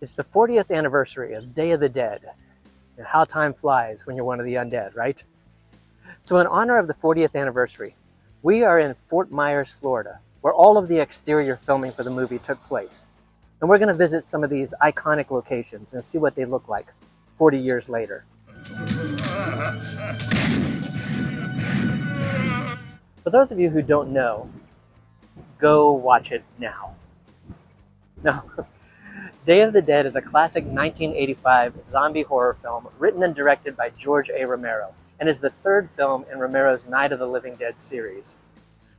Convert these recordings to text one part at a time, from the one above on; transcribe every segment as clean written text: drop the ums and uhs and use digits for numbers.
It's the 40th anniversary of Day of the Dead, and how time flies when you're one of the undead, right? So in honor of the 40th anniversary, we are in Fort Myers, Florida, where all of the exterior filming for the movie took place. And we're going to visit some of these iconic locations and see what they look like 40 years later. For those of you who don't know, go watch it now. No. Day of the Dead is a classic 1985 zombie horror film written and directed by George A. Romero, and is the third film in Romero's Night of the Living Dead series.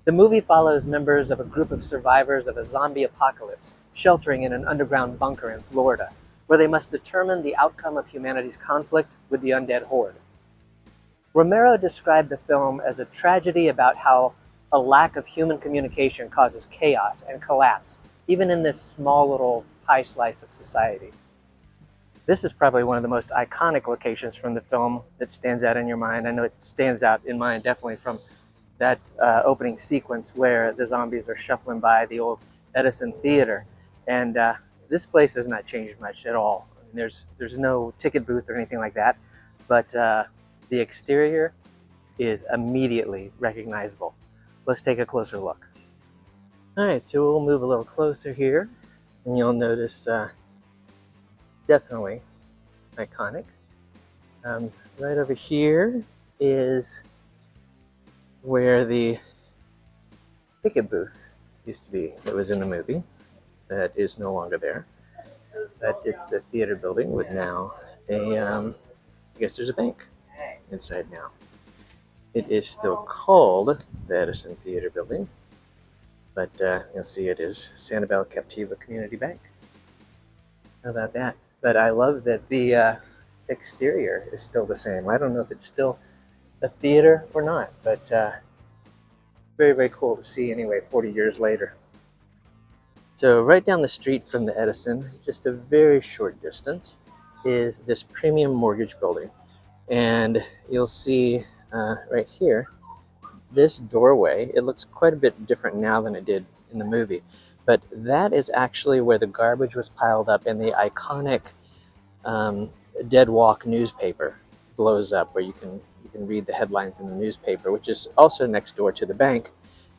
The movie follows members of a group of survivors of a zombie apocalypse sheltering in an underground bunker in Florida, where they must determine the outcome of humanity's conflict with the undead horde. Romero described the film as a tragedy about how a lack of human communication causes chaos and collapse, even in this small little pie slice of society. This is probably one of the most iconic locations from the film that stands out in your mind. I know it stands out in mine definitely from that opening sequence where the zombies are shuffling by the old Edison Theatre. And this place has not changed much at all. I mean, there's no ticket booth or anything like that, but the exterior is immediately recognizable. Let's take a closer look. All right, so we'll move a little closer here, and you'll notice definitely iconic. Right over here is where the ticket booth used to be that was in the movie. That is no longer there, but it's the theater building with now I guess there's a bank inside now. It is still called the Edison Theatre building, but you'll see it is Sanibel Captiva Community Bank. How about that? But I love that the exterior is still the same. I don't know if it's still a theater or not, but very, very cool to see anyway, 40 years later. So right down the street from the Edison, just a very short distance, is this premium mortgage building. And you'll see right here, this doorway, it looks quite a bit different now than it did in the movie. But that is actually where the garbage was piled up and the iconic Dead Walk newspaper blows up, where you can read the headlines in the newspaper, which is also next door to the bank,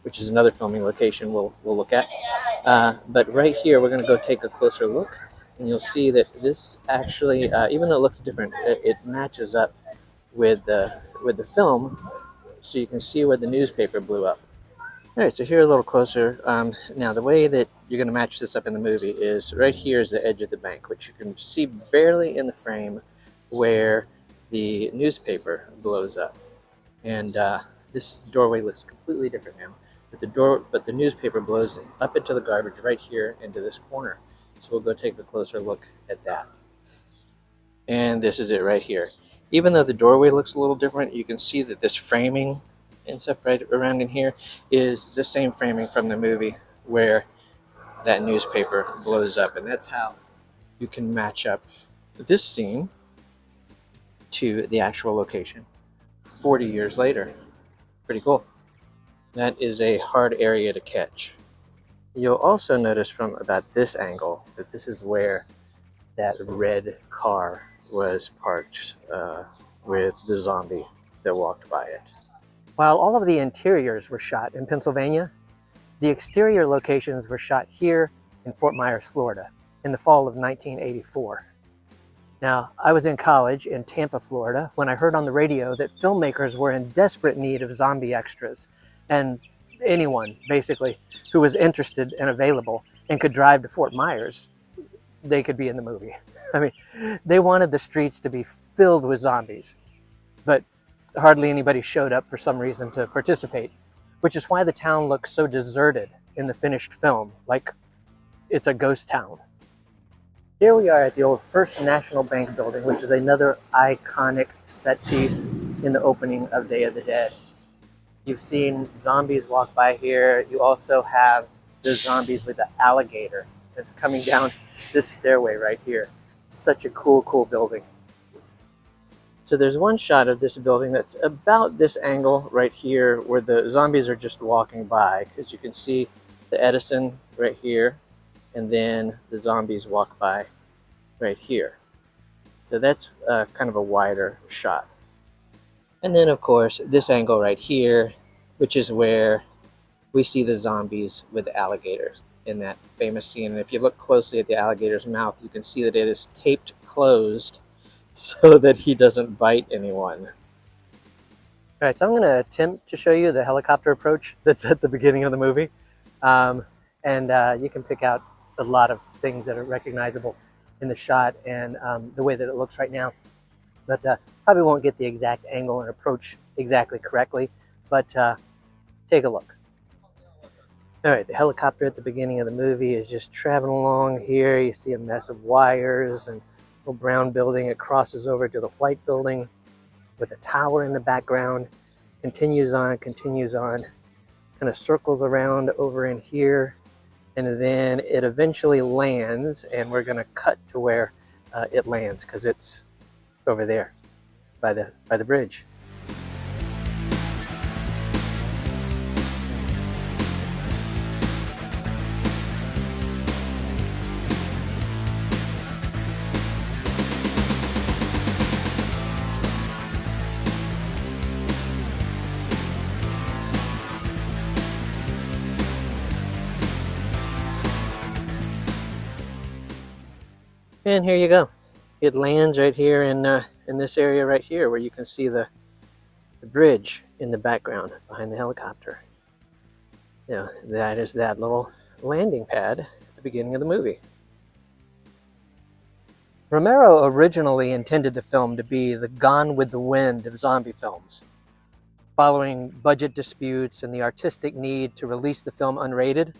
which is another filming location we'll look at. But right here, we're going to go take a closer look, and you'll see that this actually, even though it looks different, it matches up with the film, so you can see where the newspaper blew up. All right, so here a little closer. Now, the way that you're going to match this up in the movie is right here is the edge of the bank, which you can see barely in the frame where the newspaper blows up. And this doorway looks completely different now. But the newspaper blows up into the garbage right here into this corner. So we'll go take a closer look at that. And this is it right here. Even though the doorway looks a little different, you can see that this framing and stuff right around in here is the same framing from the movie where that newspaper blows up. And that's how you can match up this scene to the actual location 40 years later. Pretty cool. That is a hard area to catch. You'll also notice from about this angle that this is where that red car was parked with the zombie that walked by it. While all of the interiors were shot in Pennsylvania, the exterior locations were shot here in Fort Myers, Florida, in the fall of 1984. Now, I was in college in Tampa, Florida, when I heard on the radio that filmmakers were in desperate need of zombie extras, and anyone, basically, who was interested and available and could drive to Fort Myers, they could be in the movie. I mean, they wanted the streets to be filled with zombies, but hardly anybody showed up for some reason to participate, which is why the town looks so deserted in the finished film, like it's a ghost town. Here we are at the old First National Bank building, which is another iconic set piece in the opening of Day of the Dead. You've seen zombies walk by here. You also have the zombies with the alligator that's coming down this stairway right here. Such a cool, cool building. So there's one shot of this building that's about this angle right here where the zombies are just walking by, because you can see the Edison right here, and then the zombies walk by right here. So that's kind of a wider shot. And then, of course, this angle right here, which is where we see the zombies with the alligators in that famous scene. And if you look closely at the alligator's mouth, you can see that it is taped closed so that he doesn't bite anyone. All right, so I'm going to attempt to show you the helicopter approach that's at the beginning of the movie. You can pick out a lot of things that are recognizable in the shot and the way that it looks right now. But probably won't get the exact angle and approach exactly correctly, but take a look. All right, the helicopter at the beginning of the movie is just traveling along here. You see a mess of wires and a little brown building. It crosses over to the white building with a tower in the background. Continues on, kind of circles around over in here, and then it eventually lands, and we're going to cut to where it lands because it's over there by the bridge. And here you go. It lands right here in this area right here where you can see the bridge in the background behind the helicopter. Yeah, that is that little landing pad at the beginning of the movie. Romero originally intended the film to be the Gone with the Wind of zombie films. Following budget disputes and the artistic need to release the film unrated,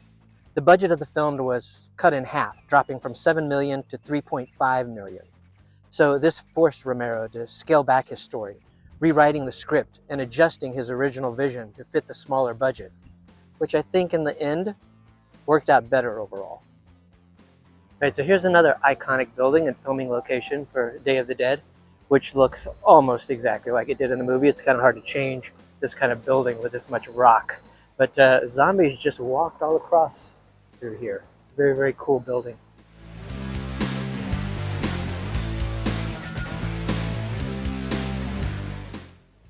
the budget of the film was cut in half, dropping from $7 million to $3.5 million. So this forced Romero to scale back his story, rewriting the script and adjusting his original vision to fit the smaller budget, which I think in the end worked out better overall. All right, so here's another iconic building and filming location for Day of the Dead, which looks almost exactly like it did in the movie. It's kind of hard to change this kind of building with this much rock. But zombies just walked all across through here. Very, very cool building.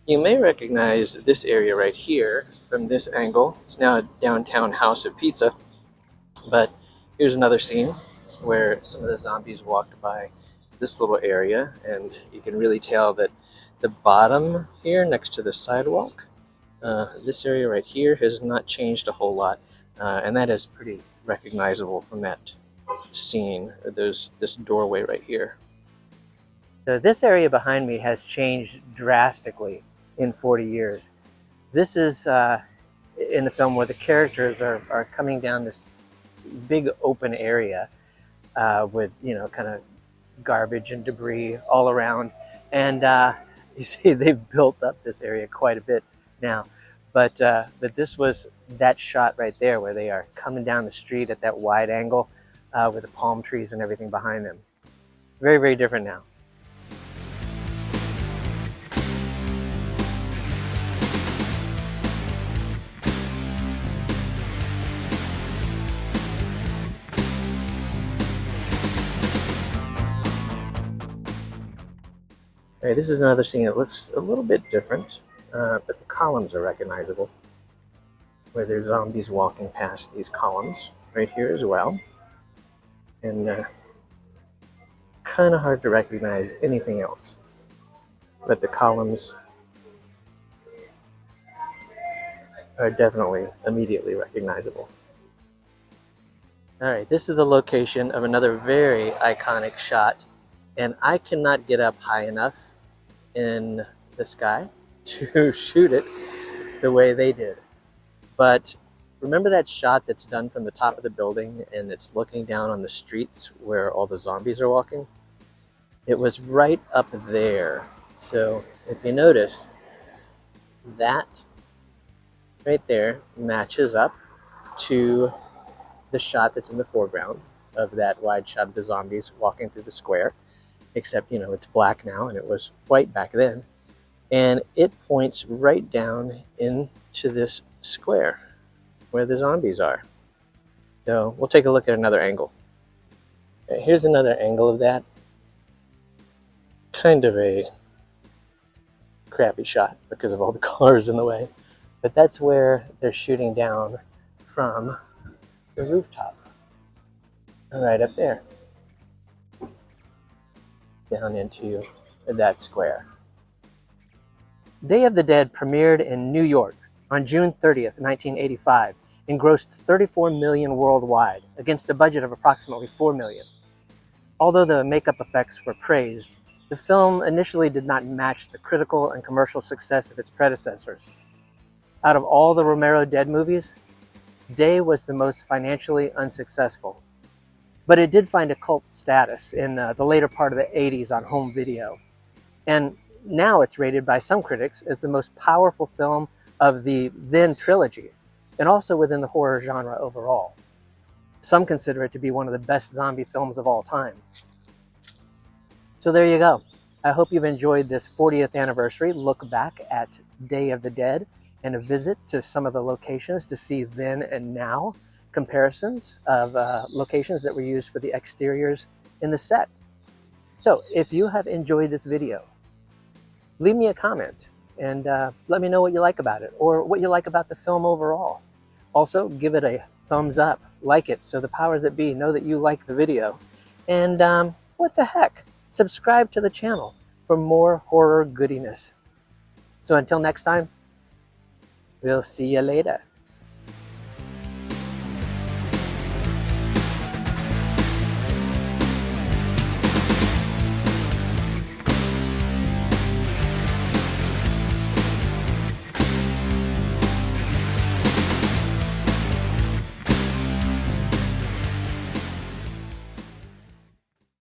You may recognize this area right here from this angle. It's now a downtown house of pizza. But here's another scene where some of the zombies walked by this little area, and you can really tell that the bottom here next to the sidewalk, this area right here has not changed a whole lot, and that is pretty recognizable from that scene. There's this doorway right here. So this area behind me has changed drastically in 40 years. This is in the film where the characters are coming down this big open area with, kind of garbage and debris all around. And you see they've built up this area quite a bit now. But this was that shot right there where they are coming down the street at that wide angle with the palm trees and everything behind them. Very, very different now. All right, this is another scene that looks a little bit different, but the columns are recognizable, where there's zombies walking past these columns right here as well. And kind of hard to recognize anything else, but the columns are definitely immediately recognizable. All right, this is the location of another very iconic shot, and I cannot get up high enough in the sky to shoot it the way they did. But remember that shot that's done from the top of the building and it's looking down on the streets where all the zombies are walking? It was right up there. So if you notice, that right there matches up to the shot that's in the foreground of that wide shot of the zombies walking through the square. Except, it's black now and it was white back then. And it points right down into this square where the zombies are. So we'll take a look at another angle. Okay, here's another angle of that. kind of a crappy shot because of all the cars in the way, but that's where they're shooting down from the rooftop, right up there, down into that square. Day of the Dead premiered in New York on June 30th, 1985, and grossed $34 million worldwide, against a budget of approximately $4 million. Although the makeup effects were praised, the film initially did not match the critical and commercial success of its predecessors. Out of all the Romero Dead movies, Day was the most financially unsuccessful. But it did find a cult status in the later part of the 80s on home video. And now it's rated by some critics as the most powerful film of the then trilogy, and also within the horror genre overall. Some consider it to be one of the best zombie films of all time. So there you go. I hope you've enjoyed this 40th anniversary look back at Day of the Dead, and a visit to some of the locations to see then and now comparisons of locations that were used for the exteriors in the set. So if you have enjoyed this video, leave me a comment and let me know what you like about it, or what you like about the film overall. Also, give it a thumbs up, like it, so the powers that be know that you like the video. And what the heck, subscribe to the channel for more horror goodiness. So until next time, we'll see you later.